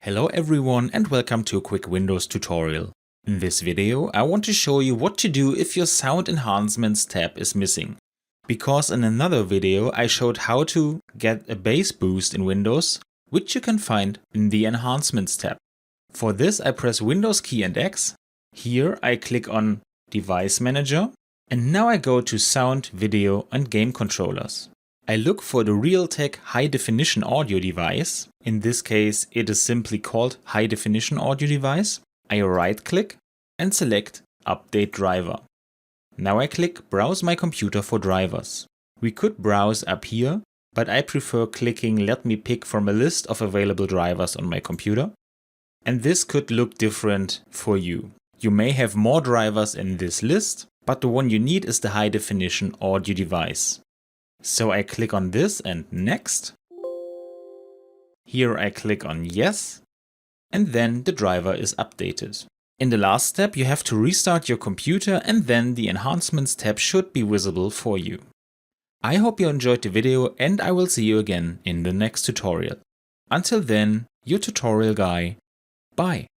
Hello everyone and welcome to a quick Windows tutorial. In this video I want to show you what to do if your Sound Enhancements tab is missing. Because in another video I showed how to get a bass boost in Windows, which you can find in the Enhancements tab. For this I press Windows key and X. Here I click on Device Manager and now I go to Sound, Video and Game Controllers. I look for the Realtek high definition audio device. In this case it is simply called high definition audio device. I right click and select Update Driver. Now I click Browse my computer for drivers. We could browse up here, but I prefer clicking Let me pick from a list of available drivers on my computer. And this could look different for you. You may have more drivers in this list, but the one you need is the high definition audio device. So I click on this and Next. Here I click on Yes, and then the driver is updated. In the last step you have to restart your computer and then the Enhancements tab should be visible for you. I hope you enjoyed the video and I will see you again in the next tutorial. Until then, your tutorial guy. Bye.